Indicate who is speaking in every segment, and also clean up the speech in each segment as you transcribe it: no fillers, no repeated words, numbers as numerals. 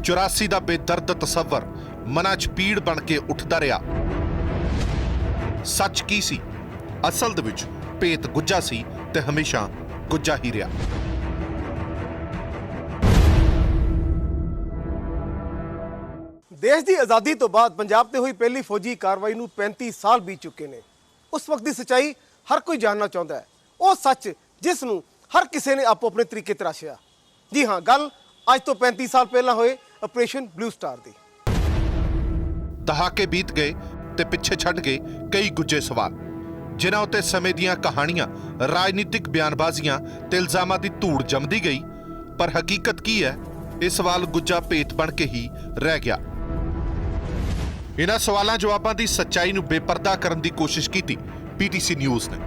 Speaker 1: 84 ਦਾ ਬੇਦਰਦ ਤਸੱਵਰ ਮਨਾਂ 'ਚ ਪੀੜ ਬਣ ਕੇ ਉੱਠਦਾ ਰਿਹਾ। ਸੱਚ ਕੀ ਸੀ? ਅਸਲ ਦੇ ਵਿੱਚ ਭੇਤ ਗੁੱਜਾ ਸੀ ਤੇ ਹਮੇਸ਼ਾ ਗੁੱਜਾ ਹੀ ਰਿਹਾ।
Speaker 2: देश की आज़ादी तो बाद पंजाब ते हुई पहली फौजी कार्रवाई नूं 35 साल बीत चुके ने। उस वक्त की सच्चाई हर कोई जानना चाहता है, वो सच जिस नूं हर किसी ने आपो अपने तरीके तराशिया। जी हाँ, गल अज तो 35 साल पहला होए ऑपरेशन ब्लू स्टार दी।
Speaker 1: दहाके बीत गए ते पिछे छड़ गए कई गुज्जे सवाल, जिन्हां उत्ते समय दीयां कहानियां, राजनीतिक बयानबाजियां ते इल्जामां दी धूड़ जमदी गई। पर हकीकत की है? ये सवाल गुज्जा भेत बन के ही रह गया। इन्हां सवालां जवाबां दी सच्चाई नूं बेपर्दा करन दी कोशिश कीती पीटीसी न्यूज़ ने।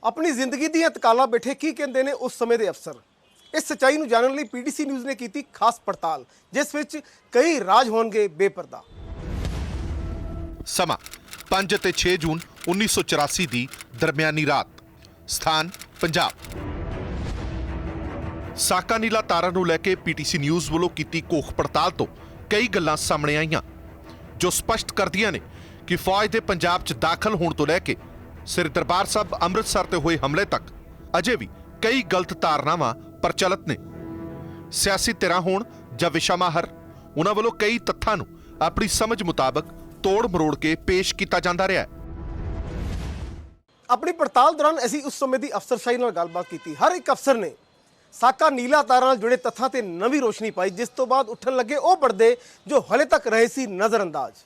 Speaker 2: अपनी जिंदगी दी तकाला बैठे की कहते हैं उस समय के अफसर। इस सच्चाई नूं जानने लई पीटीसी न्यूज़ ने की खास पड़ताल, जिस विच कई राज होणगे बेपर्दा।
Speaker 1: समा 5 ते 6 जून 1984 दी दरमियानी रात। स्थान पंजाब। साका नीला तारा नूं लैके पीटीसी न्यूज़ ਵੱਲੋਂ ਕੀਤੀ ਕੋਖ ਪੜਤਾਲ ਤੋਂ ਕਈ ਗੱਲਾਂ ਸਾਹਮਣੇ ਆਈਆਂ ਜੋ ਸਪਸ਼ਟ ਕਰਦੀਆਂ ਨੇ ਕਿ ਫੌਜ ਦੇ ਪੰਜਾਬ 'ਚ ਦਾਖਲ ਹੋਣ ਤੋਂ ਲੈ ਕੇ ਸ੍ਰੀ ਦਰਬਾਰ ਸਾਹਿਬ ਅੰਮ੍ਰਿਤਸਰ ਤੇ ਹੋਏ ਹਮਲੇ ਤੱਕ ਅਜੇ ਵੀ ਕਈ ਗਲਤ ਧਾਰਨਾਵਾਂ ਪ੍ਰਚਲਿਤ ਨੇ। ਸਿਆਸੀ ਧਿਰਾਂ ਹੋਣ ਜਾਂ ਵਿਸ਼ਾ ਮਾਹਰ, ਉਹਨਾਂ ਵੱਲੋਂ ਕਈ ਤੱਥਾਂ ਨੂੰ ਆਪਣੀ ਸਮਝ ਮੁਤਾਬਕ ਤੋੜ ਮਰੋੜ ਕੇ ਪੇਸ਼ ਕੀਤਾ ਜਾਂਦਾ ਰਿਹਾ ਹੈ।
Speaker 2: अपनी पड़ताल दौरान असीं उस समय की अफसरशाही नाल गलबात की। हर एक अफसर ने साका नीला तारा नाल जुड़े तत्थां ते नवीं रोशनी पाई, जिस तो बाद उठन लगे वो पर्दे जो हले तक रहे सी नज़रअंदाज।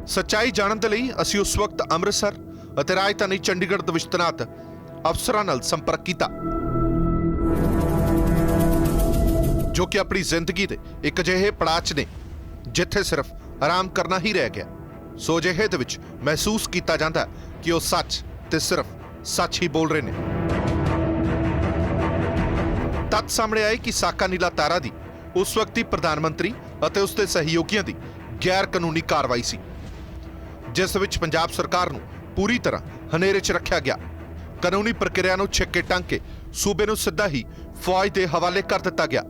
Speaker 1: सच्चाई जानन दे लई असीं उस वक्त ਅੰਮ੍ਰਿਤਸਰ ਅਤੇ ਰਾਜਧਾਨੀ ਚੰਡੀਗੜ੍ਹ ਦੇ ਵਿੱਚ ਤੈਨਾਤ ਅਫਸਰਾਂ ਨਾਲ ਸੰਪਰਕ ਕੀਤਾ, ਜੋ ਕਿ ਆਪਣੀ ਜ਼ਿੰਦਗੀ ਦੇ ਇੱਕ ਅਜਿਹੇ ਪੜਾਅ 'ਚ ਨੇ ਜਿੱਥੇ ਸਿਰਫ ਆਰਾਮ ਕਰਨਾ ਹੀ ਰਹਿ ਗਿਆ। ਸੋ ਅਜਿਹੇ ਦੇ ਵਿੱਚ ਮਹਿਸੂਸ ਕੀਤਾ ਜਾਂਦਾ ਕਿ ਉਹ ਸੱਚ ਤੇ ਸਿਰਫ ਸੱਚ ਹੀ ਬੋਲ ਰਹੇ ਨੇ। ਤੱਥ ਸਾਹਮਣੇ ਆਏ ਕਿ ਸਾਕਾ ਨੀਲਾ ਤਾਰਾ ਦੀ ਉਸ ਵਕਤ ਦੀ ਪ੍ਰਧਾਨ ਮੰਤਰੀ ਅਤੇ ਉਸ ਦੇ ਸਹਿਯੋਗੀਆਂ ਦੀ ਗੈਰ ਕਾਨੂੰਨੀ ਕਾਰਵਾਈ ਸੀ, ਜਿਸ ਵਿੱਚ ਪੰਜਾਬ ਸਰਕਾਰ ਨੂੰ ਪੂਰੀ ਤਰ੍ਹਾਂ ਹਨੇਰੇ 'ਚ ਰੱਖਿਆ ਗਿਆ। ਕਾਨੂੰਨੀ ਪ੍ਰਕਿਰਿਆ ਨੂੰ ਛਿੱਕੇ ਟੰਗ ਕੇ ਸੂਬੇ ਨੂੰ ਸਿੱਧਾ ਹੀ ਫੌਜ ਦੇ ਹਵਾਲੇ ਕਰ ਦਿੱਤਾ ਗਿਆ।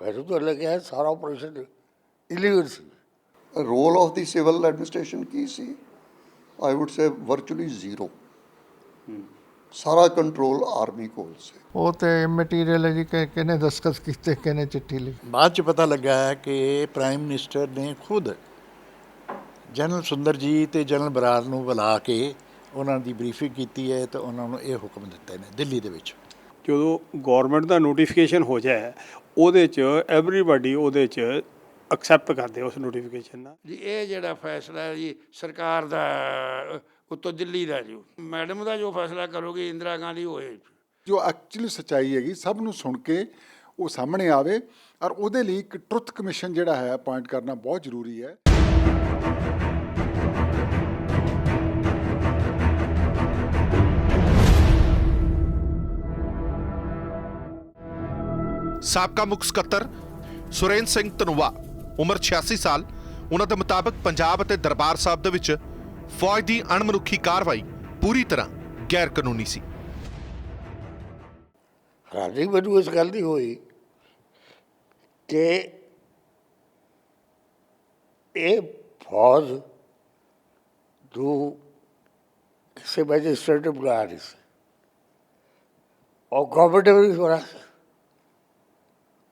Speaker 3: ਮੈਨੂੰ ਤਾਂ ਲੱਗਿਆ ਸਾਰਾ ਆਪਰੇਸ਼ਨ ਇਲੀਗਲ ਸੀ।
Speaker 4: Role of the civil administration ਕੀ ਸੀ? I would say virtually zero. ਸਾਰਾ ਕੰਟਰੋਲ ਆਰਮੀ ਕੋਲ ਸੀ।
Speaker 5: ਉਹ ਤੇ ਮਟੀਰੀਅਲ ਹੈ ਜੀ ਕਿ ਕਿਹਨੇ ਦਸਤਖਤ ਕੀਤੇ, ਕਿਹਨੇ ਚਿੱਠੀ ਲਿਖੀ।
Speaker 6: ਬਾਅਦ 'ਚ ਪਤਾ ਲੱਗਾ ਹੈ ਕਿ ਪ੍ਰਾਈਮ ਮਿਨਿਸਟਰ ਨੇ ਖੁਦ ਜਨਰਲ ਸੁੰਦਰ ਜੀ ਤੇ ਜਨਰਲ ਬਰਾੜ ਨੂੰ ਬੁਲਾ ਕੇ ਉਹਨਾਂ ਦੀ ਬਰੀਫਿੰਗ ਕੀਤੀ ਹੈ ਤੇ ਉਹਨਾਂ ਨੂੰ ਇਹ ਹੁਕਮ ਦਿੱਤੇ ਨੇ ਦਿੱਲੀ ਦੇ ਵਿੱਚ।
Speaker 7: ਜਦੋਂ ਗੌਰਮੈਂਟ ਦਾ ਨੋਟੀਫਿਕੇਸ਼ਨ ਹੋ ਜਾਏ ਉਹਦੇ 'ਚ ਐਵਰੀਬਾਡੀ ਉਹਦੇ 'ਚ ਐਕਸੈਪਟ ਕਰਦੇ ਉਸ ਨੋਟੀਫਿਕੇਸ਼ਨ ਨਾਲ।
Speaker 3: ਜੀ ਇਹ ਜਿਹੜਾ ਫੈਸਲਾ ਹੈ ਜੀ ਸਰਕਾਰ ਦਾ ਉੱਤੋਂ ਦਿੱਲੀ ਦਾ ਜੀ ਮੈਡਮ ਦਾ ਜੋ ਫੈਸਲਾ ਕਰੋਗੇ ਇੰਦਰਾ ਗਾਂਧੀ ਹੋਏ।
Speaker 8: ਜੋ ਐਕਚੁਅਲੀ ਸੱਚਾਈ ਹੈਗੀ ਸਭ ਨੂੰ ਸੁਣ ਕੇ ਉਹ ਸਾਹਮਣੇ ਆਵੇ, ਔਰ ਉਹਦੇ ਲਈ ਇੱਕ ਟਰੁੱਥ ਕਮਿਸ਼ਨ ਜਿਹੜਾ ਹੈ ਅਪਾਇੰਟ ਕਰਨਾ ਬਹੁਤ ਜ਼ਰੂਰੀ ਹੈ।
Speaker 1: ਸਾਬਕਾ ਮੁੱਖ ਸਕੱਤਰ ਸੁਰੇਂਦਰ ਸਿੰਘ ਧਨੋਆ, ਉਮਰ 86 ਸਾਲ। ਉਹਨਾਂ ਦੇ ਮੁਤਾਬਕ ਪੰਜਾਬ ਅਤੇ ਦਰਬਾਰ ਸਾਹਿਬ ਦੇ ਵਿੱਚ ਫੌਜ ਦੀ ਅਣਮਨੁੱਖੀ ਕਾਰਵਾਈ ਪੂਰੀ ਤਰ੍ਹਾਂ ਗੈਰ ਕਾਨੂੰਨੀ ਸੀ।
Speaker 3: ਹੈਰਾਨੀ ਮੈਨੂੰ ਇਸ ਗੱਲ ਦੀ ਹੋਈ ਕਿ ਇਹ ਫੌਜ ਨੂੰ ਕਿਸੇ ਮੈਜਿਸਟਰੇਟ ਨੇ ਬੁਲਾਇਆ ਨਹੀਂ ਸੀ ਔਰ ਗਵਰਨਮੈਂਟ ਨੇ ਵੀ ਬੁਲਾਇਆ ਸੀ।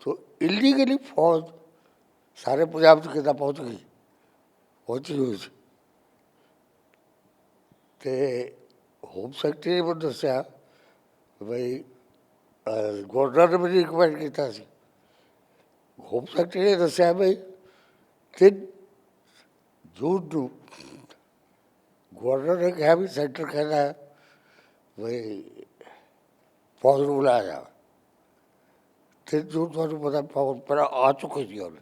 Speaker 3: तो इलीगली फौज सारे पंजाब तक कितना पहुँच गई, पहुँची हुई सी। तो होम सैकटरी ने मैंने दसिया बई गवर्नर ने भी रिकमेंड किया सी। होम सैकटरी ने दसिया बई 3 जून को गवर्नर ने कहा भी सेंटर कहना है बई फौज को बुलाया जाए। 3 जून ਤੁਹਾਨੂੰ ਪਤਾ ਪਰ ਆ ਚੁੱਕੇ ਸੀ ਉਹਨੇ,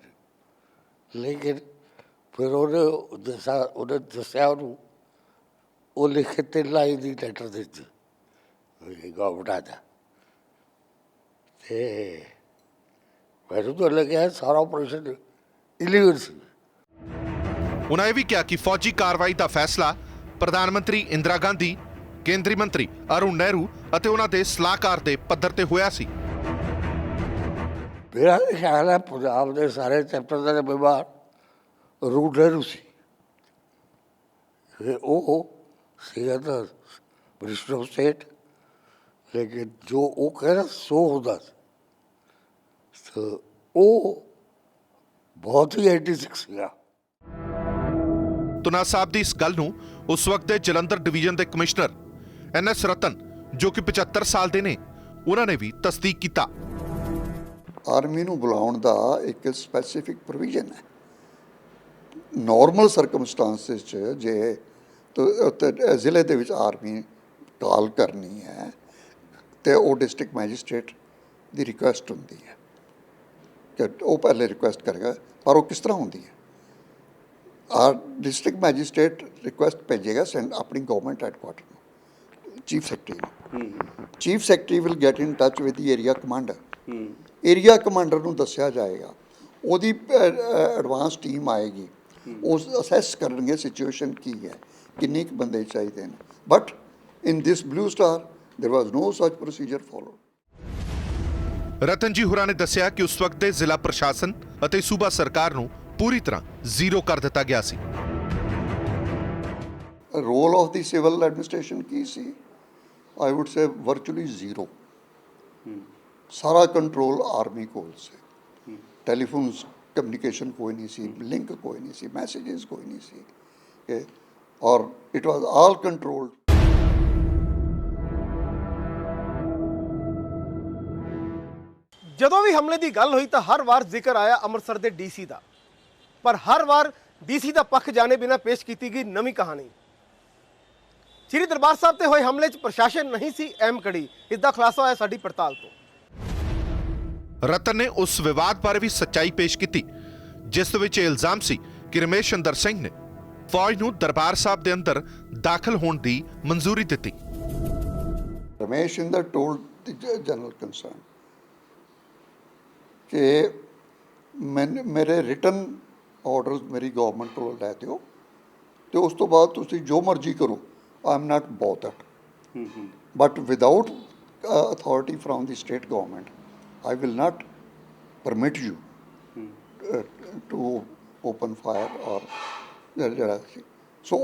Speaker 3: ਲੇਕਿਨ ਫਿਰ ਉਹਨੇ ਦੱਸਿਆ ਉਹਨੂੰ ਉਹ ਲਿਖ ਕੇ 3 ਲਾਈਨ ਦੀ ਲੈਟਰ ਦਿੱਤੀ ਗਵਰਨਮੈਂਟ ਦਾ। ਅਤੇ ਮੈਨੂੰ ਤਾਂ ਲੱਗਿਆ ਸਾਰਾ ਆਪਰੇਸ਼ਨ ਇਲੀਗਲ ਸੀ।
Speaker 1: ਉਨ੍ਹਾਂ ਇਹ ਵੀ ਕਿਹਾ ਕਿ ਫੌਜੀ ਕਾਰਵਾਈ ਦਾ ਫੈਸਲਾ ਪ੍ਰਧਾਨ ਮੰਤਰੀ ਇੰਦਰਾ ਗਾਂਧੀ, ਕੇਂਦਰੀ ਮੰਤਰੀ ਅਰੁਣ ਨਹਿਰੂ ਅਤੇ ਉਹਨਾਂ ਦੇ ਸਲਾਹਕਾਰ ਦੇ ਪੱਧਰ ਤੇ ਹੋਇਆ ਸੀ।
Speaker 3: ਮੇਰਾ ਖਿਆਲ ਹੈ ਪੰਜਾਬ ਦੇ ਸਾਰੇ ਚੈਪਟਰ ਦਾ ਜ਼ਿੰਮੇਵਾਰ ਅਰੁਣ ਨਹਿਰੂ ਸੀ। ਉਹ ਸੀਗਾ ਤਾਂ ਮਿਨਿਸਟਰ ਆਫ ਸਟੇਟ, ਲੇਕਿਨ ਜੋ ਉਹ ਕਹਿਣਾ ਸੋ ਹੁੰਦਾ ਸੀ। ਉਹ ਬਹੁਤ ਹੀ ਐਂਟੀ ਸਿੱਖ ਸੀਗਾ।
Speaker 1: ਤੁਨਾ ਸਾਹਿਬ ਦੀ ਇਸ ਗੱਲ ਨੂੰ ਉਸ ਵਕਤ ਦੇ ਜਲੰਧਰ ਡਿਵੀਜ਼ਨ ਦੇ ਕਮਿਸ਼ਨਰ NS ਰਤਨ, ਜੋ ਕਿ 75 ਸਾਲ ਦੇ ਨੇ, ਉਹਨਾਂ ਨੇ ਵੀ ਤਸਦੀਕ ਕੀਤਾ।
Speaker 4: ਆਰਮੀ ਨੂੰ ਬੁਲਾਉਣ ਦਾ ਇੱਕ ਸਪੈਸੀਫਿਕ ਪ੍ਰੋਵੀਜ਼ਨ ਹੈ। ਨਾਰਮਲ ਸਰਕਮਸਟੈਂਸਿਸ 'ਚ ਜੇ ਜ਼ਿਲ੍ਹੇ ਦੇ ਵਿੱਚ ਆਰਮੀ ਕਾਲ ਕਰਨੀ ਹੈ ਤੇ ਉਹ ਡਿਸਟ੍ਰਿਕਟ ਮੈਜਿਸਟ੍ਰੇਟ ਦੀ ਰਿਕੁਐਸਟ ਹੁੰਦੀ ਹੈ ਕਿ ਉਹ ਪਹਿਲੇ ਰਿਕੁਐਸਟ ਕਰੇਗਾ, ਪਰ ਉਹ ਕਿਸ ਤਰ੍ਹਾਂ ਹੁੰਦੀ ਹੈ? ਡਿਸਟ੍ਰਿਕਟ ਮੈਜਿਸਟ੍ਰੇਟ ਰਿਕੁਐਸਟ ਭੇਜੇਗਾ ਆਪਣੀ ਗਵਰਨਮੈਂਟ ਹੈਡਕੁਆਟਰ ਨੂੰ, ਚੀਫ ਸੈਕਟਰੀ ਨੂੰ। Chief secretary will get in touch with the area commander. Area commander ਨੂੰ ਦੱਸਿਆ ਜਾਏਗਾ, ਉਹਦੀ ਐਡਵਾਂਸ ਟੀਮ ਆਏਗੀ, ਉਸ ਅਸੈਸ ਕਰਨਗੇ ਸਿਚੁਏਸ਼ਨ ਕੀ ਹੈ, ਕਿੰਨੇ ਕੁ ਬੰਦੇ ਚਾਹੀਦੇ ਨੇ। But in this blue star ਦੇਰ ਵਾਜ਼ ਨੋ ਸਚ ਪ੍ਰੋਸੀਜਰ ਫੋਲੋ।
Speaker 1: ਰਤਨ ਜੀ ਹੋਰਾਂ ਨੇ ਦੱਸਿਆ ਕਿ ਉਸ ਵਕਤ ਦੇ ਜ਼ਿਲ੍ਹਾ ਪ੍ਰਸ਼ਾਸਨ ਅਤੇ ਸੂਬਾ ਸਰਕਾਰ ਨੂੰ ਪੂਰੀ ਤਰ੍ਹਾਂ ਜ਼ੀਰੋ ਕਰ ਦਿੱਤਾ ਗਿਆ ਸੀ।
Speaker 4: Role of the civil administration ਕੀ ਸੀ? I would say virtually zero. ਸਾਰਾ ਕੰਟਰੋਲ ਆਰਮੀ ਕੋਲ ਸੀ। ਟੈਲੀਫੋਨ ਕਮਿਊਨੀਕੇਸ਼ਨ ਕੋਈ ਨਹੀਂ ਸੀ, ਲਿੰਕ ਕੋਈ ਨਹੀਂ ਸੀ, ਮੈਸੇजेस ਕੋਈ ਨਹੀਂ ਸੀ, ਔਰ ਇਟ ਵਾਜ਼ ਆਲ ਕੰਟਰੋਲਡ।
Speaker 2: ਜਦੋਂ ਵੀ ਹਮਲੇ ਦੀ ਗੱਲ ਹੋਈ ਤਾਂ ਹਰ ਵਾਰ ਜ਼ਿਕਰ ਆਇਆ ਅੰਮ੍ਰਿਤਸਰ ਦੇ ਡੀਸੀ ਦਾ, ਪਰ ਹਰ ਵਾਰ ਡੀਸੀ ਦਾ ਪੱਖ ਜਾਣੇ ਬਿਨਾਂ ਪੇਸ਼ ਕੀਤੀ ਗਈ ਨਵੀਂ ਕਹਾਣੀ। ਸ੍ਰੀ ਦਰਬਾਰ ਸਾਹਿਬ ਤੇ ਹੋਏ ਹਮਲੇ 'ਚ ਪ੍ਰਸ਼ਾਸਨ ਨਹੀਂ ਸੀ ਅਹਿਮ ਕੜੀ, ਇਸ ਦਾ ਖੁਲਾਸਾ ਹੋਇਆ ਸਾਡੀ ਪੜਤਾਲ ਤੋਂ।
Speaker 1: ਰਤਨ ਨੇ ਉਸ ਵਿਵਾਦ ਬਾਰੇ ਵੀ ਸੱਚਾਈ ਪੇਸ਼ ਕੀਤੀ, ਜਿਸ ਵਿੱਚ ਇਲਜ਼ਾਮ ਸੀ ਕਿ ਰਮੇਸ਼ ਚੰਦਰ ਸਿੰਘ ਨੇ ਫੌਜ ਨੂੰ ਦਰਬਾਰ ਸਾਹਿਬ ਦੇ ਅੰਦਰ ਦਾਖਲ ਹੋਣ ਦੀ ਮਨਜ਼ੂਰੀ ਦਿੱਤੀ।
Speaker 4: ਰਮੇਸ਼ ਚੰਦਰ ਟੋਲਡ ਦ ਜਨਰਲ ਕੰਸਰਨ ਕਿ ਮੇਰੇ ਰਿਟਨ ਆਰਡਰਸ ਮੇਰੀ ਗਵਰਨਮੈਂਟ ਕੋਲੋਂ ਲੈ ਦਿਓ ਤੇ ਉਸ ਤੋਂ ਬਾਅਦ ਤੁਸੀਂ ਜੋ ਮਰਜ਼ੀ ਕਰੋ, I am not bothered, but without authority from the state government I will not permit you to open fire or so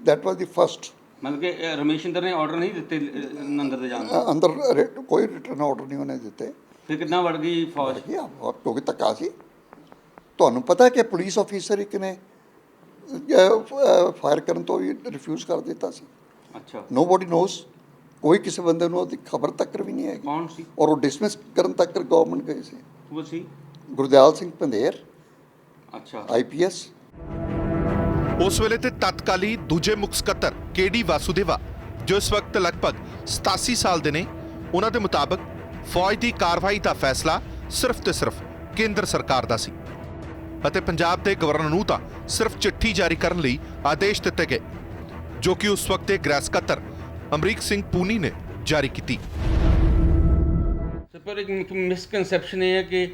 Speaker 4: that was the first।
Speaker 9: मतलब कि रमेश चंद्र ने ऑर्डर नहीं ਦਿੱਤੇ ਅੰਦਰ ਦੇ ਜਾਣ ਦਾ?
Speaker 4: ਅੰਦਰ ਕੋਈ ਰਿਟਰਨ ਆਰਡਰ ਨਹੀਂ ਉਹਨੇ ਦਿੱਤੇ।
Speaker 9: ਫਿਰ ਕਿੰਨਾ ਵੜ ਗਈ ਫੌਜ?
Speaker 4: ਕਿਉਂਕਿ ਧੱਕਾ ਸੀ। ਤੁਹਾਨੂੰ ਪਤਾ ਕਿ ਪੁਲਿਸ ਆਫੀਸਰ ਇੱਕ ਨੇ ਫਾਇਰ ਕਰਨ ਤੋਂ ਵੀ ਰਿਫਿਊਜ਼ ਕਰ ਦਿੱਤਾ ਸੀ।
Speaker 9: ਅੱਛਾ।
Speaker 4: ਨੋਬਡੀ ਨੋਸ, ਕੋਈ ਕਿਸੇ ਬੰਦੇ ਨੂੰ ਉਹਦੀ ਖਬਰ ਤੱਕ ਵੀ ਨਹੀਂ ਹੈਗੀ।
Speaker 9: ਕੌਣ ਸੀ?
Speaker 4: ਔਰ ਉਹ ਡਿਸਮਿਸ ਕਰਨ ਤੱਕ ਗਵਰਨਮੈਂਟ ਗਈ ਸੀ।
Speaker 9: ਉਹ ਸੀ
Speaker 4: ਗੁਰਦਿਆਲ ਸਿੰਘ ਪੰਧੇਰ।
Speaker 9: ਅੱਛਾ।
Speaker 4: IPS।
Speaker 1: ਉਸ ਵੇਲੇ ਤੇ ਤਤਕਾਲੀ ਦੂਜੇ ਮੁੱਖ ਸਕੱਤਰ KD ਵਾਸੂਦੇਵਾ, ਜੋ ਇਸ ਵਕਤ ਲਗਭਗ 87 ਸਾਲ ਦੇ ਨੇ, ਉਹਨਾਂ ਦੇ ਮੁਤਾਬਕ ਫੌਜ ਦੀ ਕਾਰਵਾਈ ਦਾ ਫੈਸਲਾ ਸਿਰਫ ਤੇ ਸਿਰਫ ਕੇਂਦਰ ਸਰਕਾਰ ਦਾ ਸੀ ਅਤੇ ਪੰਜਾਬ ਦੇ ਗਵਰਨਰ ਨੂੰ ਤਾਂ ਸਿਰਫ ਚਿੱਠੀ ਜਾਰੀ ਕਰਨ ਲਈ ਆਦੇਸ਼ ਦਿੱਤੇ ਗਏ, ਜੋ ਕਿ ਉਸ ਵਕਤ ਦੇ ਗ੍ਰਹਿ ਸਕੱਤਰ ਅਮਰੀਕ ਸਿੰਘ ਪੂਨੀ ਨੇ ਜਾਰੀ ਕੀਤੀ।
Speaker 9: ਪਰ ਇੱਕ ਮਿਸਕਨਸੈਪਸ਼ਨ ਇਹ ਹੈ ਕਿ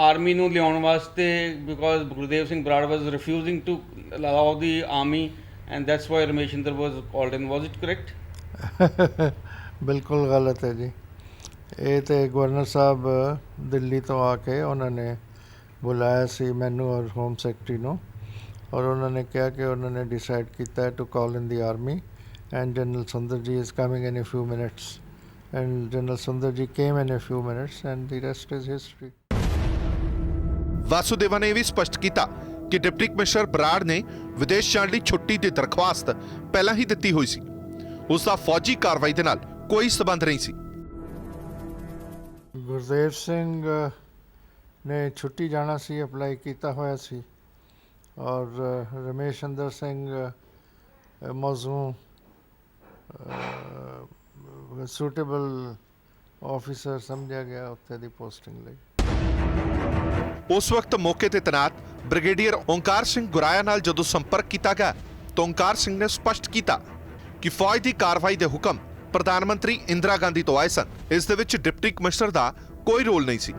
Speaker 9: ਆਰਮੀ ਨੂੰ ਲਿਆਉਣ ਵਾਸਤੇ because Gurdev Singh Brar was refusing to allow the army and that's why Ramesh Chandra was called in, was it correct?
Speaker 5: ਬਿਲਕੁਲ ਗਲਤ ਹੈ ਜੀ। ਇਹ ਤੇ ਗਵਰਨਰ ਸਾਹਿਬ ਦਿੱਲੀ ਤੋਂ ਆ ਕੇ ਉਹਨਾਂ ਨੇ ਬੁਲਾਇਆ ਸੀ ਮੈਨੂੰ ਔਰ ਹੋਮ ਸੈਕਟਰੀ ਨੂੰ, ਔਰ ਉਹਨਾਂ ਨੇ ਕਿਹਾ ਕਿ ਉਹਨਾਂ ਨੇ ਡਿਸਾਈਡ ਕੀਤਾ to call in the army and General Sundarji is coming in a few minutes, and General Sundarji came in a few minutes and the rest is history।
Speaker 1: ਵਾਸੂਦੇਵਾ ਨੇ ਇਹ ਵੀ ਸਪਸ਼ਟ ਕੀਤਾ ਕਿ ਡਿਪਟੀ ਕਮਿਸ਼ਨਰ ਬਰਾੜ ਨੇ ਵਿਦੇਸ਼ ਜਾਣ ਲਈ ਛੁੱਟੀ ਦੀ ਦਰਖਾਸਤ ਪਹਿਲਾਂ ਹੀ ਦਿੱਤੀ ਹੋਈ ਸੀ, ਉਸ ਦਾ ਫੌਜੀ ਕਾਰਵਾਈ ਦੇ ਨਾਲ ਕੋਈ ਸਬੰਧ ਨਹੀਂ ਸੀ।
Speaker 5: ਗੁਰਦੇਵ ਸਿੰਘ ਨੇ ਛੁੱਟੀ ਜਾਣਾ ਸੀ, ਅਪਲਾਈ ਕੀਤਾ ਹੋਇਆ ਸੀ, ਔਰ ਰਮੇਸ਼ ਚੰਦਰ ਸਿੰਘ ਮੌਜ਼ੂਮ ਸੁਟੇਬਲ ਆਫੀਸਰ ਸਮਝਿਆ ਗਿਆ ਉੱਥੇ ਦੀ ਪੋਸਟਿੰਗ ਲਈ।
Speaker 1: ਉਸ ਵਕਤ ਮੌਕੇ ਤੇ ਤੈਨਾਤ ਬ੍ਰਿਗੇਡੀਅਰ ਓਂਕਾਰ ਸਿੰਘ ਗੁਰਾਇਆ ਨਾਲ ਜਦੋਂ ਸੰਪਰਕ ਕੀਤਾ ਗਿਆ ਤਾਂ ਓਂਕਾਰ ਸਿੰਘ ਨੇ ਸਪਸ਼ਟ ਕੀਤਾ ਕਿ ਫੌਜ ਦੀ ਕਾਰਵਾਈ ਦੇ ਹੁਕਮ ਪ੍ਰਧਾਨ ਮੰਤਰੀ ਇੰਦਰਾ ਗਾਂਧੀ ਤੋਂ ਆਏ ਸਨ, ਇਸ ਦੇ ਵਿੱਚ ਡਿਪਟੀ ਕਮਿਸ਼ਨਰ ਦਾ ਕੋਈ ਰੋਲ ਨਹੀਂ ਸੀ।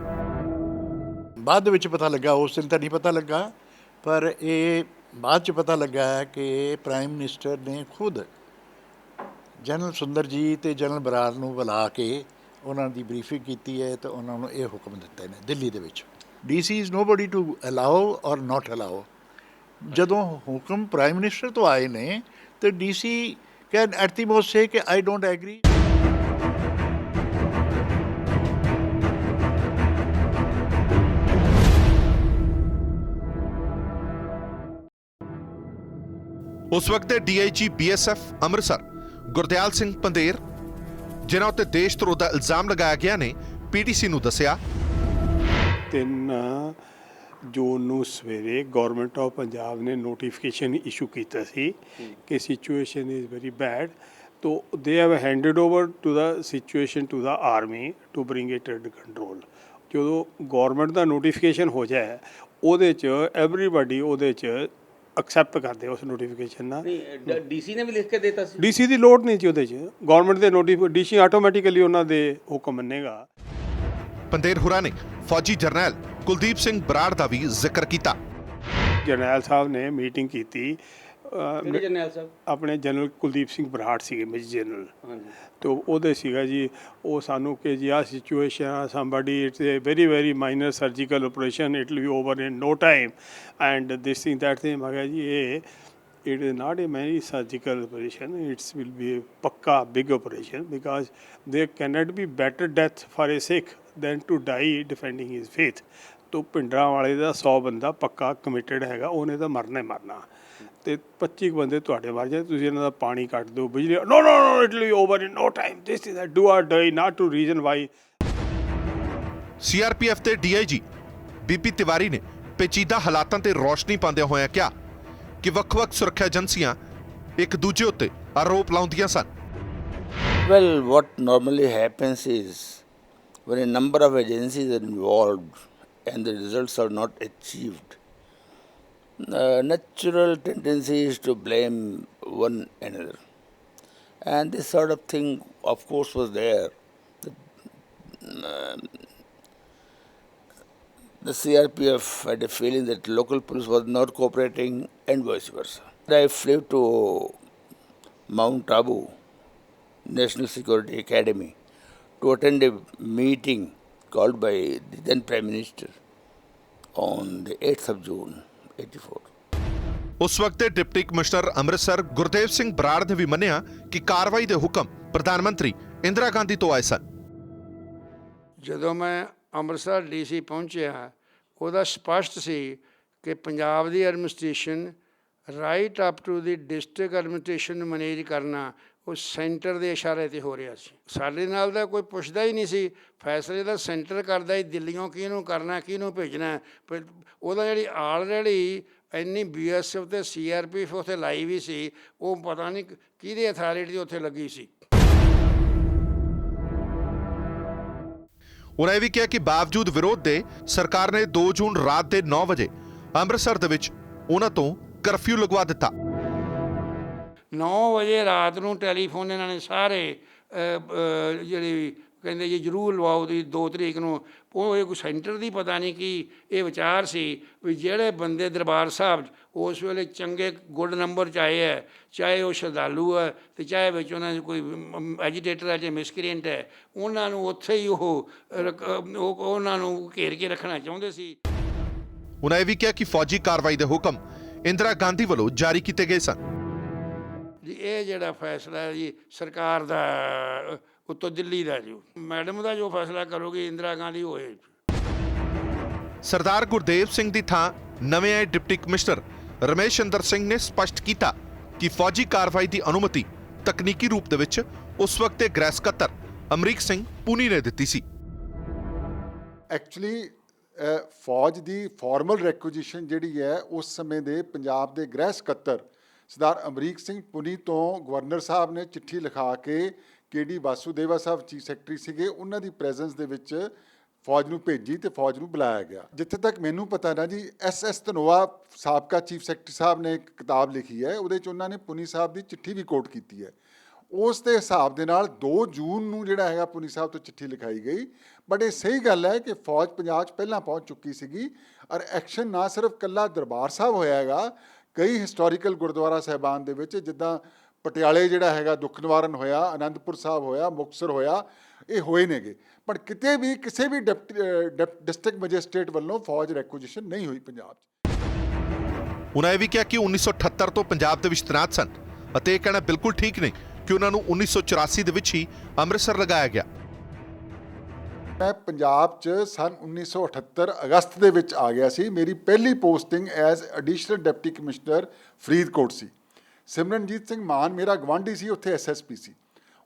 Speaker 6: ਬਾਅਦ ਦੇ ਵਿੱਚ ਪਤਾ ਲੱਗਾ, ਉਸ ਦਿਨ ਤਾਂ ਨਹੀਂ ਪਤਾ ਲੱਗਾ, ਪਰ ਇਹ ਬਾਅਦ ਚ ਪਤਾ ਲੱਗਾ ਹੈ ਕਿ ਪ੍ਰਾਈਮ ਮਿਨਿਸਟਰ ਨੇ ਖੁਦ ਜਨਰਲ ਸੁੰਦਰ ਜੀ ਤੇ ਜਨਰਲ ਬਰਾੜ ਨੂੰ ਬੁਲਾ ਕੇ ਉਹਨਾਂ ਦੀ ਬਰੀਫਿੰਗ ਕੀਤੀ ਹੈ ਤੇ ਉਹਨਾਂ ਨੂੰ ਇਹ ਹੁਕਮ ਦਿੱਤੇ ਨੇ ਦਿੱਲੀ ਦੇ ਵਿੱਚ DC is nobody to allow or not allow. ਜਦੋਂ ਹੁਕਮ ਪ੍ਰਾਈਮ ਮਿਨਿਸਟਰ ਤੋਂ ਆਏ ਨੇ ਤੇ DC can at the most say ਕਿ ਆਈ ਡੋਂਟ ਐਗਰੀ।
Speaker 1: ਉਸ ਵਕਤ ਦੇ ਡੀਆਈਜੀ ਬੀਐਸਐਫ ਅੰਮ੍ਰਿਤਸਰ ਗੁਰਦਿਆਲ ਸਿੰਘ ਪੰਦੇਰ, ਜਿਨ੍ਹਾਂ ਉੱਤੇ ਦੇਸ਼ ਧਰੋਹ ਦਾ ਇਲਜ਼ਾਮ ਲਗਾਇਆ ਗਿਆ, ਨੇ ਪੀਟੀਸੀ ਨੂੰ ਦੱਸਿਆ
Speaker 7: 3 ਜੂਨ ਨੂੰ ਸਵੇਰੇ ਗਵਰਨਮੈਂਟ ਆਫ ਪੰਜਾਬ ਨੇ ਨੋਟੀਫਿਕੇਸ਼ਨ ਇਸ਼ੂ ਕੀਤਾ ਸੀ ਕਿ ਸਿਚੁਏਸ਼ਨ ਇਜ਼ ਵੈਰੀ ਬੈਡ, ਤੋ they have handed over to the situation to the army to bring it under control. ਜਦੋਂ ਗਵਰਨਮੈਂਟ ਦਾ ਨੋਟੀਫਿਕੇਸ਼ਨ ਹੋ ਜਾਏ ਉਹਦੇ 'ਚ ਐਵਰੀਬਾਡੀ ਉਹਦੇ 'ਚ ਐਕਸੈਪਟ ਕਰਦੇ ਉਸ ਨੋਟੀਫਿਕੇਸ਼ਨ ਨਾਲ।
Speaker 9: ਡੀਸੀ ਨੇ ਵੀ ਲਿਖ ਕੇ ਦਿੱਤਾ ਸੀ।
Speaker 7: ਡੀਸੀ ਦੀ ਲੋੜ ਨਹੀਂ ਸੀ ਉਹਦੇ 'ਚ, ਗਵਰਨਮੈਂਟ ਦੇ ਡੀਸੀ ਆਟੋਮੈਟਿਕਲੀ ਉਹਨਾਂ ਦੇ ਹੁਕਮ ਮੰਨੇਗਾ।
Speaker 1: ਪੰਦੇਰ ਹੁਰਾਂ ਨੇ ਫੌਜੀ ਜਰਨੈਲ ਕੁਲਦੀਪ ਸਿੰਘ ਬਰਾੜ ਦਾ ਵੀ ਜ਼ਿਕਰ ਕੀਤਾ।
Speaker 7: ਜਰਨੈਲ ਸਾਹਿਬ ਨੇ ਮੀਟਿੰਗ ਕੀਤੀ,
Speaker 9: ਕਿਹੜੇ ਜਰਨੈਲ ਸਾਹਿਬ?
Speaker 7: ਆਪਣੇ ਜਨਰਲ ਕੁਲਦੀਪ ਸਿੰਘ ਬਰਾੜ ਸੀਗੇ ਮੇਜਰ ਜਨਰਲ,
Speaker 9: ਹਾਂਜੀ।
Speaker 7: ਤੇ ਉਹਦੇ ਸੀਗਾ ਜੀ ਉਹ ਸਾਨੂੰ ਕਿ ਜੀ ਆਹ ਸਿਚੁਏਸ਼ਨ ਆ, somebody it's a very very minor surgical operation, it will be over in no time and this thing that thing. ਮੈਂ ਕਿਹਾ ਜੀ ਇਹ it is not a very surgical operation, it will be a pakka big operation because there cannot be better death for a Sikh than to die defending his faith। तो ਪਿੰਡਰਾਂ ਵਾਲੇ ਦਾ 100 ਬੰਦਾ ਪੱਕਾ committed ਹੈਗਾ, ਉਹਨੇ ਤਾਂ ਮਰਨਾ ਹੀ ਮਰਨਾ, ਤੇ 25 ਬੰਦੇ ਤੁਹਾਡੇ ਮਰ ਜਾਏ, ਤੁਸੀਂ ਇਹਨਾਂ ਦਾ ਪਾਣੀ ਕੱਟ ਦਿਓ, ਬਿਜਲੀ no no no it will be over in no time, this is do or die, not to reason why.
Speaker 1: CRPF ਦੇ ਡੀਆਈਜੀ ਬੀਪੀ ਤਿਵਾਰੀ ਨੇ ਪੇਚੀਦਾ ਹਾਲਾਤਾਂ ਤੇ ਰੌਸ਼ਨੀ ਪਾਉਂਦਿਆਂ ਹੋਇਆਂ ਕਿਹਾ ਕਿ ਵੱਖ-ਵੱਖ ਸੁਰੱਖਿਆ ਏਜੰਸੀਆਂ ਇੱਕ ਦੂਜੇ ਉੱਤੇ ਆਰੋਪ ਲਾਉਂਦੀਆਂ ਸਨ।
Speaker 3: Well, what normally happens is when a number of agencies are involved and the results are not achieved, natural tendency is to blame one another. And this sort of thing, of course, was there. The CRPF had a feeling that local police was not cooperating and vice versa. I flew to Mount Abu, National Security Academy, to attend a meeting called by the then Prime Minister on the 8th of June, 84.
Speaker 1: ਉਸ ਵਕਤ ਦੇ deputy commissioner Amritsar Gurdev Singh Brar ਨੇ ਵੀ ਮੰਨਿਆ ਕਿ ਕਾਰਵਾਈ ਦੇ ਹੁਕਮ ਪ੍ਰਧਾਨ ਮੰਤਰੀ ਇੰਦਰਾ ਗਾਂਧੀ ਤੋਂ ਆਏ ਸਨ।
Speaker 10: ਜਦੋਂ ਮੈਂ ਅੰਮ੍ਰਿਤਸਰ ਡੀਸੀ ਪਹੁੰਚਿਆ, ਉਹਦਾ ਸਪਸ਼ਟ ਸੀ ਕਿ ਪੰਜਾਬ ਦੀ administration right up to the district administration ਨੂੰ ਮੈਨੇਜ ਕਰਨਾ ਉਹ ਸੈਂਟਰ ਦੇ ਇਸ਼ਾਰੇ 'ਤੇ ਹੋ ਰਿਹਾ ਸੀ। ਸਾਡੇ ਨਾਲ ਤਾਂ ਕੋਈ ਪੁੱਛਦਾ ਹੀ ਨਹੀਂ ਸੀ, ਫੈਸਲੇ ਦਾ ਸੈਂਟਰ ਕਰਦਾ ਹੀ, ਦਿੱਲੀੋਂ ਕਿਹਨੂੰ ਕਰਨਾ ਕਿਹਨੂੰ ਭੇਜਣਾ। ਉਹਦਾ ਜਿਹੜੀ ਆਲਰੇਡੀ ਇੰਨੀ BSF ਤੇ CRPF ਉੱਥੇ ਲਾਈ ਵੀ ਸੀ, ਉਹ ਪਤਾ ਨਹੀਂ ਕਿਹਦੀ ਅਥਾਰਟੀ ਉੱਥੇ ਲੱਗੀ ਸੀ।
Speaker 1: ਉਹਨਾਂ ਇਹ ਵੀ ਕਿਹਾ ਕਿ ਬਾਵਜੂਦ ਵਿਰੋਧ ਦੇ ਸਰਕਾਰ ਨੇ 2 ਜੂਨ ਰਾਤ ਦੇ 9 ਵਜੇ ਅੰਮ੍ਰਿਤਸਰ ਦੇ ਵਿੱਚ ਉਹਨਾਂ ਤੋਂ ਕਰਫਿਊ ਲਗਵਾ ਦਿੱਤਾ।
Speaker 10: 9 ਵਜੇ ਰਾਤ ਨੂੰ ਟੈਲੀਫੋਨ ਇਹਨਾਂ ਨੇ ਸਾਰੇ ਜਿਹੜੀ ਕਹਿੰਦੇ ਜੀ ਜ਼ਰੂਰ ਲਵਾਓ ਦੀ 2 ਤਰੀਕ ਨੂੰ। ਉਹ ਇਹ ਕੋਈ ਸੈਂਟਰ ਦੀ ਪਤਾ ਨਹੀਂ ਕੀ ਇਹ ਵਿਚਾਰ ਸੀ ਵੀ ਜਿਹੜੇ ਬੰਦੇ ਦਰਬਾਰ ਸਾਹਿਬ ਉਸ ਵੇਲੇ ਚੰਗੇ ਗੁੱਡ ਨੰਬਰ 'ਚ ਆਏ ਹੈ, ਚਾਹੇ ਉਹ ਸ਼ਰਧਾਲੂ ਹੈ ਅਤੇ ਚਾਹੇ ਵਿੱਚ ਉਹਨਾਂ 'ਚ ਕੋਈ ਐਜੀਟੇਟਰ ਹੈ, ਚਾਹੇ ਮਿਸਕ੍ਰੀਐਂਟ ਹੈ, ਉਹਨਾਂ ਨੂੰ ਉੱਥੇ ਹੀ ਉਹਨਾਂ ਨੂੰ ਘੇਰ ਕੇ ਰੱਖਣਾ ਚਾਹੁੰਦੇ ਸੀ।
Speaker 1: ਉਹਨਾਂ ਇਹ ਵੀ ਕਿਹਾ ਕਿ ਫੌਜੀ ਕਾਰਵਾਈ ਦੇ ਹੁਕਮ ਇੰਦਰਾ ਗਾਂਧੀ ਵੱਲੋਂ ਜਾਰੀ ਕੀਤੇ ਗਏ ਸਨ।
Speaker 10: ਜੀ ਇਹ ਜਿਹੜਾ ਫੈਸਲਾ ਹੈ ਜੀ ਸਰਕਾਰ ਦਾ ਉੱਤੋਂ ਦਿੱਲੀ ਦਾ ਜੀ ਮੈਡਮ ਦਾ ਜੋ ਫੈਸਲਾ ਕਰੋਗੇ ਇੰਦਰਾ ਗਾਂਧੀ ਹੋਏ।
Speaker 1: ਸਰਦਾਰ ਗੁਰਦੇਵ ਸਿੰਘ ਦੀ ਥਾਂ ਨਵੇਂ ਆਏ ਡਿਪਟੀ ਕਮਿਸ਼ਨਰ ਰਮੇਸ਼ ਚੰਦਰ ਸਿੰਘ ਨੇ ਸਪਸ਼ਟ ਕੀਤਾ ਕਿ ਫੌਜੀ ਕਾਰਵਾਈ ਦੀ ਅਨੁਮਤੀ ਤਕਨੀਕੀ ਰੂਪ ਦੇ ਵਿੱਚ ਉਸ ਵਕਤ ਦੇ ਗ੍ਰਹਿ ਸਕੱਤਰ ਅਮਰੀਕ ਸਿੰਘ ਪੂਨੀ ਨੇ ਦਿੱਤੀ ਸੀ।
Speaker 8: ਐਕਚੁਅਲੀ ਫੌਜ ਦੀ ਫਾਰਮਲ ਰੈਕੁਜੀਸ਼ਨ ਜਿਹੜੀ ਹੈ ਉਸ ਸਮੇਂ ਦੇ ਪੰਜਾਬ ਦੇ ਗ੍ਰਹਿ ਸਕੱਤਰ ਸਰਦਾਰ ਅਮਰੀਕ ਸਿੰਘ ਪੁਨੀ ਤੋਂ ਗਵਰਨਰ ਸਾਹਿਬ ਨੇ ਚਿੱਠੀ ਲਿਖਾ ਕੇ KD ਵਾਸੂਦੇਵਾ ਸਾਹਿਬ ਚੀਫ ਸੈਕਟਰੀ ਸੀਗੇ, ਉਹਨਾਂ ਦੀ ਪ੍ਰੈਜ਼ੈਂਸ ਦੇ ਵਿੱਚ ਫੌਜ ਨੂੰ ਭੇਜੀ ਤੇ ਫੌਜ ਨੂੰ ਬੁਲਾਇਆ ਗਿਆ। ਜਿੱਥੇ ਤੱਕ ਮੈਨੂੰ ਪਤਾ ਨਾ ਜੀ SS ਧਨੋਆ ਸਾਬਕਾ ਚੀਫ ਸੈਕਟਰੀ ਸਾਹਿਬ ਨੇ ਇੱਕ ਕਿਤਾਬ ਲਿਖੀ ਹੈ, ਉਹਦੇ 'ਚ ਉਹਨਾਂ ਨੇ ਪੁਨੀ ਸਾਹਿਬ ਦੀ ਚਿੱਠੀ ਵੀ ਕੋਟ ਕੀਤੀ ਹੈ। ਉਸ ਦੇ ਹਿਸਾਬ ਦੇ ਨਾਲ 2 ਜੂਨ ਨੂੰ ਜਿਹੜਾ ਹੈਗਾ ਪੁਨੀ ਸਾਹਿਬ ਤੋਂ ਚਿੱਠੀ ਲਿਖਾਈ ਗਈ। ਬਟ ਇਹ ਸਹੀ ਗੱਲ ਹੈ ਕਿ ਫੌਜ ਪੰਜਾਬ 'ਚ ਪਹਿਲਾਂ ਪਹੁੰਚ ਚੁੱਕੀ ਸੀਗੀ ਔਰ ਐਕਸ਼ਨ ਨਾ ਸਿਰਫ ਇਕੱਲਾ ਦਰਬਾਰ ਸਾਹਿਬ ਹੋਇਆ ਹੈਗਾ, ਕਈ ਹਿਸਟੋਰੀਕਲ ਗੁਰਦੁਆਰਾ ਸਾਹਿਬਾਨ ਦੇ ਵਿੱਚ, ਜਿੱਦਾਂ ਪਟਿਆਲੇ ਜਿਹੜਾ ਹੈਗਾ ਦੁੱਖ ਨਿਵਾਰਨ ਹੋਇਆ, ਆਨੰਦਪੁਰ ਸਾਹਿਬ ਹੋਇਆ, ਮੁਕਤਸਰ ਹੋਇਆ, ਇਹ ਹੋਏ ਨੇਗੇ। ਪਰ ਕਿਤੇ ਵੀ ਕਿਸੇ ਵੀ ਡਿਸਟ੍ਰਿਕਟ ਮੈਜਿਸਟ੍ਰੇਟ ਵੱਲੋਂ ਫੌਜ ਰੈਕੁਜੀਸ਼ਨ ਨਹੀਂ ਹੋਈ ਪੰਜਾਬ 'ਚ।
Speaker 1: ਉਹਨਾਂ ਇਹ ਵੀ ਕਿਹਾ ਕਿ 1978 ਤੋਂ ਪੰਜਾਬ ਦੇ ਵਿੱਚ ਤੈਨਾਤ ਸਨ ਅਤੇ ਇਹ ਕਹਿਣਾ ਬਿਲਕੁਲ ਠੀਕ ਨਹੀਂ ਕਿ ਉਹਨਾਂ ਨੂੰ 1984 ਦੇ ਵਿੱਚ ਹੀ ਅੰਮ੍ਰਿਤਸਰ ਲਗਾਇਆ ਗਿਆ।
Speaker 8: ਮੈਂ ਪੰਜਾਬ 'ਚ ਸਨ 1978 ਅਗਸਤ ਦੇ ਵਿੱਚ ਆ ਗਿਆ ਸੀ। ਮੇਰੀ ਪਹਿਲੀ posting as additional deputy commissioner Faridkot ਸੀ। ਸਿਮਰਨਜੀਤ ਸਿੰਘ ਮਾਨ ਮੇਰਾ ਗਵਾਂਢੀ ਸੀ, ਉੱਥੇ ਐਸਐਸਪੀ ਸੀ।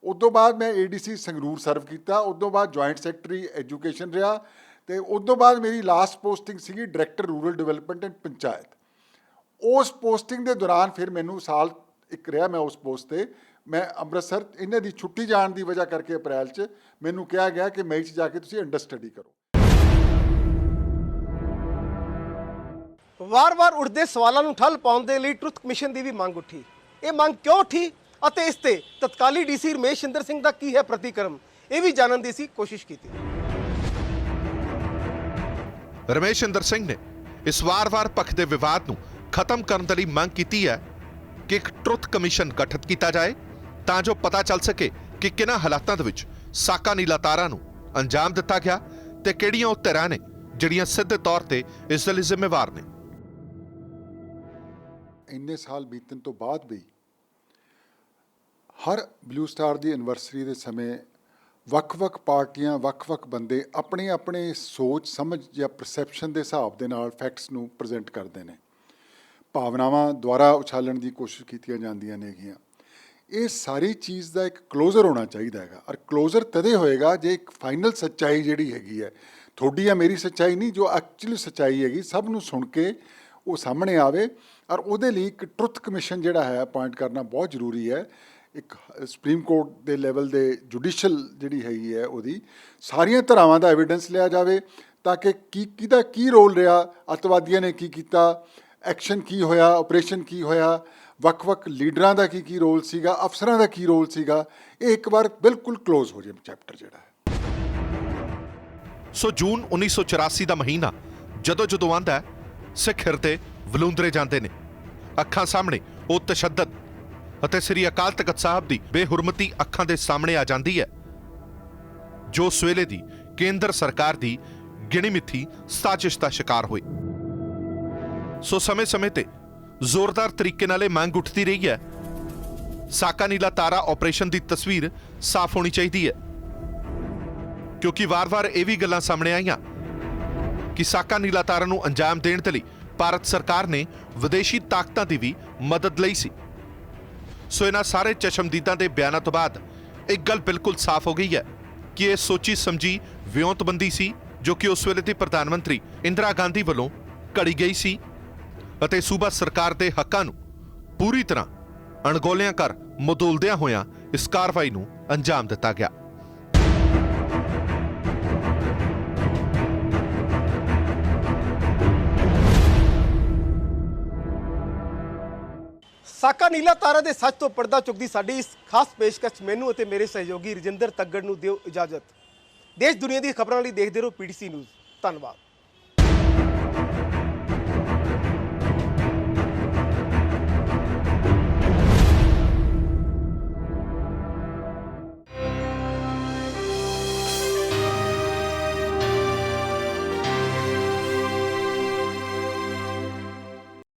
Speaker 8: ਉਦੋਂ ਬਾਅਦ ਮੈਂ ਏਡੀਸੀ ਸੰਗਰੂਰ ਸਰਵ ਕੀਤਾ, ਉਦੋਂ ਬਾਅਦ ਜੁਆਇੰਟ ਸੈਕਟਰੀ ਐਜੂਕੇਸ਼ਨ ਰਿਹਾ, ਤੇ ਉਦੋਂ ਬਾਅਦ ਮੇਰੀ ਲਾਸਟ ਪੋਸਟਿੰਗ ਸੀਗੀ director rural development and panchayat. ਉਸ ਪੋਸਟਿੰਗ ਦੇ ਦੌਰਾਨ ਫਿਰ ਮੈਨੂੰ ਸਾਲ ਇੱਕ ਰਿਹਾ ਮੈਂ ਉਸ ਪੋਸਟ ਤੇ। ਮੈਂ ਅੰਮ੍ਰਿਤਸਰ, ਇਹਨਾਂ ਦੀ ਛੁੱਟੀ ਜਾਣ ਦੀ ਵਜ੍ਹਾ ਕਰਕੇ ਅਪ੍ਰੈਲ 'ਚ ਮੈਨੂੰ ਕਿਹਾ ਗਿਆ ਕਿ ਮਈ 'ਚ ਜਾ ਕੇ ਤੁਸੀਂ ਅੰਡਰ ਸਟੱਡੀ ਕਰੋ।
Speaker 2: ਵਾਰ-ਵਾਰ ਉੱਠਦੇ ਸਵਾਲਾਂ ਨੂੰ ਠੱਲ ਪਾਉਣ ਦੇ ਲਈ ਟਰੁੱਥ ਕਮਿਸ਼ਨ ਦੀ ਵੀ ਮੰਗ ਉੱਠੀ। ਇਹ ਮੰਗ ਕਿਉਂ ਉੱਠੀ ਅਤੇ ਇਸ ਤੇ ਤਤਕਾਲੀ ਡੀਸੀ ਰਮੇਸ਼ ਇੰਦਰ ਸਿੰਘ ਦਾ ਕੀ ਹੈ ਪ੍ਰਤੀਕਰਮ, ਇਹ ਵੀ ਜਾਣਨ ਦੀ ਸੀ ਕੋਸ਼ਿਸ਼ ਕੀਤੀ।
Speaker 1: ਰਮੇਸ਼ ਇੰਦਰ ਸਿੰਘ ਨੇ ਇਸ ਵਾਰ-ਵਾਰ ਪੱਖ ਦੇ ਵਿਵਾਦ ਨੂੰ ਖਤਮ ਕਰਨ ਦੇ ਲਈ ਮੰਗ ਕੀਤੀ ਹੈ ਕਿ ਇੱਕ ਟਰੁੱਥ ਕਮਿਸ਼ਨ ਗਠਿਤ ਕੀਤਾ ਜਾਏ ਤਾਂ ਜੋ ਪਤਾ ਚੱਲ ਸਕੇ ਕਿ ਕਿਹਨਾਂ ਹਾਲਾਤਾਂ ਦੇ ਵਿੱਚ ਸਾਕਾ ਨੀਲਾ ਤਾਰਾ ਨੂੰ ਅੰਜਾਮ ਦਿੱਤਾ ਗਿਆ ਤੇ ਕਿਹੜੀਆਂ ਉਹ ਧਿਰਾਂ ਨੇ ਜਿਹੜੀਆਂ ਸਿੱਧੇ ਤੌਰ ਤੇ ਇਸ ਦੇ ਲਈ ਜ਼ਿੰਮੇਵਾਰ ਨੇ।
Speaker 8: ਇੰਨੇ ਸਾਲ ਬੀਤਣ ਤੋਂ ਬਾਅਦ ਵੀ ਹਰ ਬਲੂ ਸਟਾਰ ਦੀ ਐਨਵਰਸਰੀ ਦੇ ਸਮੇਂ ਵੱਖ-ਵੱਖ ਪਾਰਟੀਆਂ, ਵੱਖ-ਵੱਖ ਬੰਦੇ ਆਪਣੇ ਸੋਚ ਸਮਝ ਜਾਂ ਪਰਸੈਪਸ਼ਨ ਦੇ ਹਿਸਾਬ ਦੇ ਨਾਲ ਫੈਕਟਸ ਨੂੰ ਪ੍ਰੈਜ਼ੈਂਟ ਕਰਦੇ ਨੇ, ਭਾਵਨਾਵਾਂ ਦੁਆਰਾ ਉਛਾਲਣ ਦੀ ਕੋਸ਼ਿਸ਼ ਕੀਤੀਆਂ ਜਾਂਦੀਆਂ ਨੇਗੀਆਂ। ਇਹ ਸਾਰੀ ਚੀਜ਼ ਦਾ ਇੱਕ ਕਲੋਜ਼ਰ ਹੋਣਾ ਚਾਹੀਦਾ ਹੈਗਾ, ਔਰ ਕਲੋਜ਼ਰ ਤਦੇ ਹੋਏਗਾ ਜੇ ਇੱਕ ਫਾਈਨਲ ਸੱਚਾਈ ਜਿਹੜੀ ਹੈਗੀ ਹੈ, ਤੁਹਾਡੀ ਜਾਂ ਮੇਰੀ ਸੱਚਾਈ ਨਹੀਂ, ਜੋ ਐਕਚੁਅਲੀ ਸੱਚਾਈ ਹੈਗੀ ਸਭ ਨੂੰ ਸੁਣ ਕੇ ਉਹ ਸਾਹਮਣੇ ਆਵੇ। ਔਰ ਉਹਦੇ ਲਈ ਇੱਕ ਟਰੁੱਥ ਕਮਿਸ਼ਨ ਜਿਹੜਾ ਹੈ ਅਪਾਇੰਟ ਕਰਨਾ ਬਹੁਤ ਜ਼ਰੂਰੀ ਹੈ। ਇੱਕ ਸੁਪਰੀਮ ਕੋਰਟ ਦੇ ਲੈਵਲ ਦੇ ਜੁਡੀਸ਼ੀਅਲ ਜਿਹੜੀ ਹੈਗੀ ਹੈ ਉਹਦੀ ਸਾਰੀਆਂ ਧਾਰਾਵਾਂ ਦਾ ਐਵੀਡੈਂਸ ਲਿਆ ਜਾਵੇ ਤਾਂ ਕਿ ਕਿਹਦਾ ਕੀ ਰੋਲ ਰਿਹਾ, ਅੱਤਵਾਦੀਆਂ ਨੇ ਕੀ ਕੀਤਾ, ਐਕਸ਼ਨ ਕੀ ਹੋਇਆ, ਆਪਰੇਸ਼ਨ ਕੀ ਹੋਇਆ, ਵੱਖ-ਵੱਖ ਲੀਡਰਾਂ ਦਾ ਕੀ ਰੋਲ ਸੀਗਾ, ਅਫਸਰਾਂ ਦਾ ਕੀ ਰੋਲ ਸੀਗਾ, ਇਹ ਇੱਕ ਵਾਰ ਬਿਲਕੁਲ ਕਲੋਜ਼ ਹੋ ਜਾਏ ਚੈਪਟਰ ਜਿਹੜਾ ਹੈ।
Speaker 1: ਸੋ ਜੂਨ 1984 ਦਾ ਮਹੀਨਾ ਜਦੋਂ ਆਉਂਦਾ ਹੈ, ਸਿੱਖ ਹਿਰਦੇ ਵਲੂੰਦਰੇ ਜਾਂਦੇ ਨੇ। ਅੱਖਾਂ ਸਾਹਮਣੇ ਉਹ ਤਸ਼ੱਦਦ ਅਤੇ ਸ੍ਰੀ ਅਕਾਲ ਤਖਤ ਸਾਹਿਬ ਦੀ ਬੇਹੁਰਮਤੀ ਅੱਖਾਂ ਦੇ ਸਾਹਮਣੇ ਆ ਜਾਂਦੀ ਹੈ, ਜੋ ਉਸ ਵੇਲੇ ਦੀ ਕੇਂਦਰ ਸਰਕਾਰ ਦੀ ਗਿਣੀ ਮਿੱਥੀ ਸਾਜ਼ਿਸ਼ ਦਾ ਸ਼ਿਕਾਰ ਹੋਈ। ਸੋ ਸਮੇਂ-ਸਮੇਂ ਤੇ ਜ਼ੋਰਦਾਰ ਤਰੀਕੇ ਨਾਲ ਇਹ ਮੰਗ ਉੱਠਦੀ ਰਹੀ ਹੈ, ਸਾਕਾ ਨੀਲਾ ਤਾਰਾ ਆਪਰੇਸ਼ਨ ਦੀ ਤਸਵੀਰ ਸਾਫ਼ ਹੋਣੀ ਚਾਹੀਦੀ ਹੈ, ਕਿਉਂਕਿ ਵਾਰ-ਵਾਰ ਇਹ ਵੀ ਗੱਲਾਂ ਸਾਹਮਣੇ ਆਈਆਂ ਕਿ ਸਾਕਾ ਨੀਲਾ ਤਾਰਾ ਨੂੰ ਅੰਜਾਮ ਦੇਣ ਦੇ ਲਈ ਭਾਰਤ ਸਰਕਾਰ ਨੇ ਵਿਦੇਸ਼ੀ ਤਾਕਤਾਂ ਦੀ ਵੀ ਮਦਦ ਲਈ ਸੀ। ਸੋ ਇਹਨਾਂ ਸਾਰੇ ਚਸ਼ਮਦੀਦਾਂ ਦੇ ਬਿਆਨਾਂ ਤੋਂ ਬਾਅਦ ਇੱਕ ਗੱਲ ਬਿਲਕੁਲ ਸਾਫ਼ ਹੋ ਗਈ ਹੈ ਕਿ ਇਹ ਸੋਚੀ ਸਮਝੀ ਵਿਉਂਤਬੰਦੀ ਸੀ ਜੋ ਕਿ ਉਸ ਵੇਲੇ ਦੀ ਪ੍ਰਧਾਨ ਮੰਤਰੀ ਇੰਦਰਾ ਗਾਂਧੀ ਵੱਲੋਂ ਘੜੀ ਗਈ ਸੀ ਅਤੇ ਸੂਬਾ ਸਰਕਾਰ ਦੇ ਹੱਕਾਂ ਨੂੰ ਪੂਰੀ ਤਰ੍ਹਾਂ ਅਣਗੌਲਿਆਂ ਕਰ ਮਦੋਲਦਿਆਂ ਹੋਇਆਂ ਇਸ ਕਾਰਵਾਈ ਨੂੰ ਅੰਜਾਮ ਦਿੱਤਾ ਗਿਆ।
Speaker 2: ਸਾਕਾ ਨੀਲਾ ਤਾਰਾ ਦੇ ਸੱਚ ਤੋਂ ਪਰਦਾ ਚੁੱਕਦੀ ਸਾਡੀ ਇਸ ਖਾਸ ਪੇਸ਼ਕਸ਼ ਮੈਨੂੰ ਅਤੇ ਮੇਰੇ ਸਹਿਯੋਗੀ ਰਜਿੰਦਰ ਤੱਗੜ ਨੂੰ ਦਿਓ ਇਜਾਜ਼ਤ। ਦੇਸ਼ ਦੁਨੀਆ ਦੀ ਖਬਰਾਂ ਲਈ ਦੇਖਦੇ ਰਹੋ ਪੀਟੀਸੀ ਨਿਊਜ਼। ਧੰਨਵਾਦ।